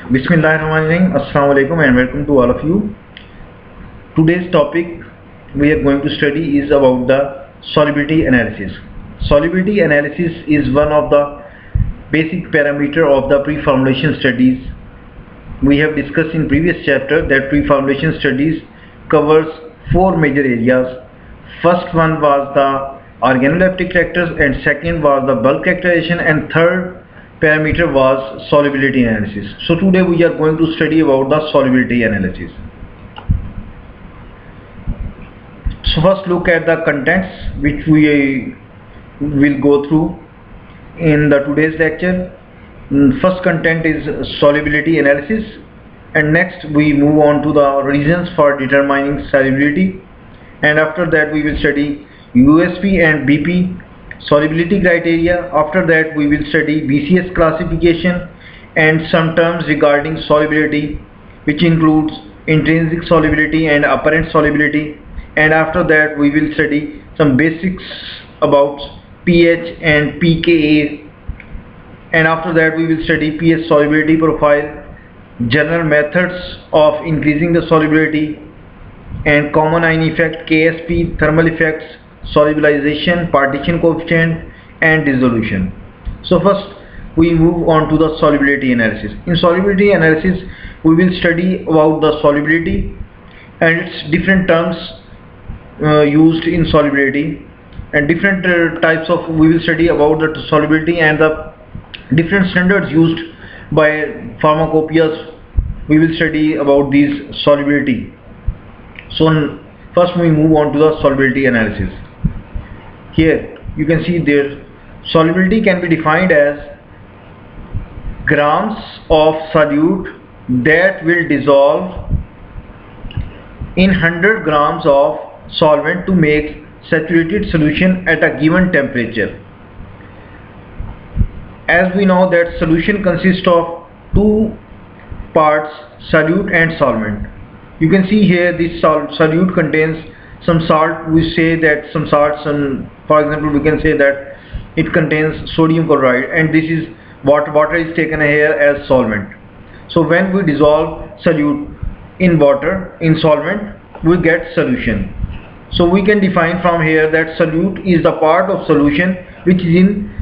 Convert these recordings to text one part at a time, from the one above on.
Bismillahirrahmanirrahim. Assalamu alaikum and welcome to all of you. Today's topic we are going to study is about the solubility analysis. Solubility analysis is one of the basic parameter of the pre-formulation studies. We have discussed in previous chapter that pre-formulation studies covers four major areas. First one was the organoleptic characters, and second was the bulk characterization, and third parameter was solubility analysis. So today we are going to study about the solubility analysis. So first look at the contents which we will go through in the today's lecture. First content is solubility analysis, and next we move on to the reasons for determining solubility, and after that we will study USP and BP solubility criteria. After that we will study BCS classification and some terms regarding solubility, which includes intrinsic solubility and apparent solubility, and after that we will study some basics about pH and pKa, and after that we will study pH solubility profile, general methods of increasing the solubility, and common ion effect, KSP, thermal effects, solubilization, partition coefficient, and dissolution. So first we move on to the solubility analysis. In solubility analysis we will study about the solubility and its different terms used in solubility, and different types of, we will study about the solubility and the different standards used by pharmacopoeias. We will study about these solubility. So first we move on to the solubility analysis. Here you can see there solubility can be defined as grams of solute that will dissolve in 100 grams of solvent to make saturated solution at a given temperature. As we know that solution consists of two parts, solute and solvent. You can see here this solute contains some salt. We say that some salts, and for example we can say that it contains sodium chloride, and this is what water is taken here as solvent. So when we dissolve solute in water, in solvent, we get solution. So we can define from here that solute is the part of solution which is in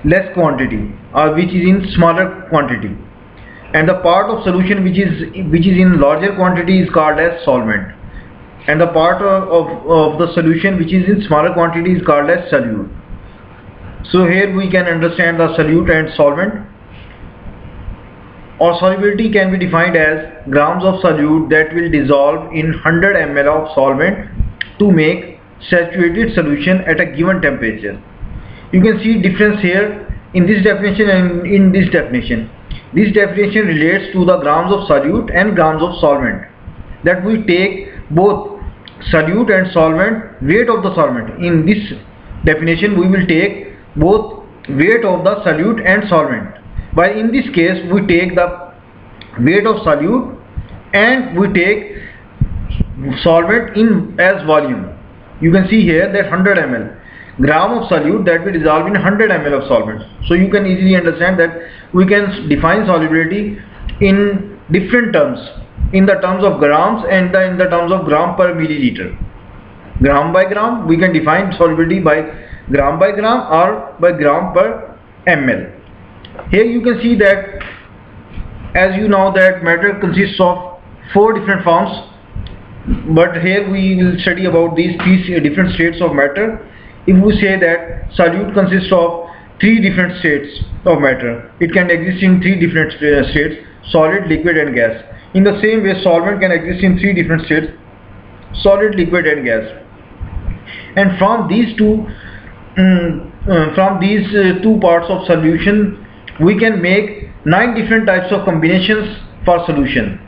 less quantity or which is in smaller quantity, and the part of solution which is in larger quantity is called as solvent, and the part of the solution which is in smaller quantity is called as solute. So here we can understand the solute and solvent. Or solubility can be defined as grams of solute that will dissolve in 100 ml of solvent to make saturated solution at a given temperature. You can see difference here in this definition and in this definition. This definition relates to the grams of solute and grams of solvent, that we take both solute and solvent, weight of the solvent. In this definition we will take both weight of the solute and solvent, while in this case we take the weight of solute and we take solvent in as volume. You can see here that 100 ml gram of solute that will dissolve in 100 ml of solvent. So you can easily understand that we can define solubility in different terms, in the terms of grams and in the terms of gram per milliliter. Gram by gram we can define solubility by gram or by gram per ml. Here you can see that, as you know, that matter consists of four different forms, but here we will study about these three different states of matter. If we say that solute consists of three different states of matter, it can exist in three different states: solid, liquid and gas. In the same way solvent can exist in three different states: solid, liquid and gas. And from these two parts of solution we can make 9 different types of combinations for solution.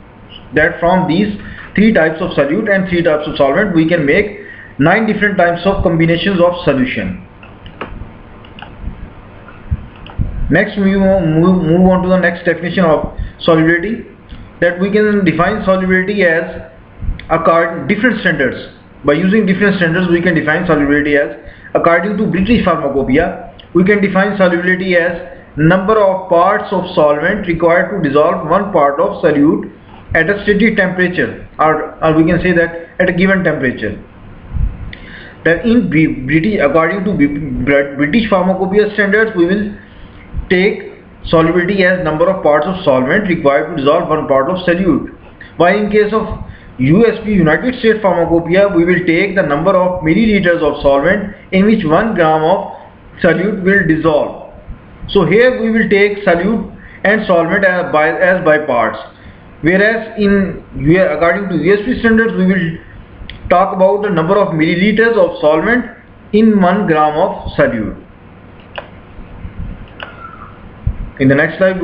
That from these 3 types of solute and 3 types of solvent we can make 9 different types of combinations of solution. Next we move on to the next definition of solubility, that we can define solubility as different standards. By using different standards we can define solubility as, according to British Pharmacopoeia, we can define solubility as number of parts of solvent required to dissolve one part of solute at a steady temperature, or we can say that at a given temperature. That in according to British Pharmacopoeia standards, we will take solubility as number of parts of solvent required to dissolve one part of solute. While in case of USP, United States Pharmacopoeia, we will take the number of milliliters of solvent in which 1 gram of solute will dissolve. So here we will take solute and solvent as by parts, whereas according to USP standards, we will talk about the number of milliliters of solvent in 1 gram of solute. In the next slide,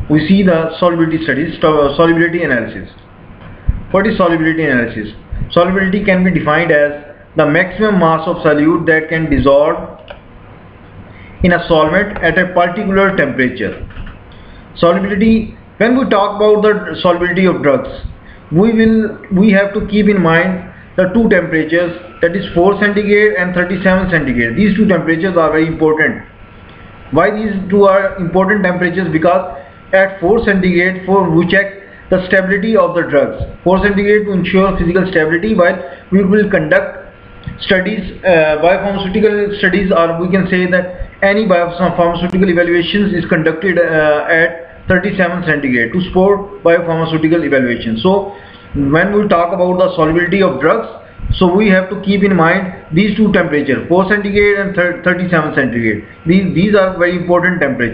we see the solubility studies, solubility analysis. What is solubility analysis? Solubility can be defined as the maximum mass of solute that can dissolve in a solvent at a particular temperature. Solubility, when we talk about the solubility of drugs, we have to keep in mind the two temperatures, that is 4 centigrade and 37 centigrade. These two temperatures are very important. Why these two are important temperatures? Because at 4 centigrade, we check the stability of the drugs. 4 centigrade to ensure physical stability, while we will conduct studies, biopharmaceutical studies, or we can say that any biopharmaceutical evaluations is conducted at 37 centigrade to support biopharmaceutical evaluation. So when we talk about the solubility of drugs, so we have to keep in mind these two temperatures, 4 centigrade and 37 centigrade. These are very important temperatures.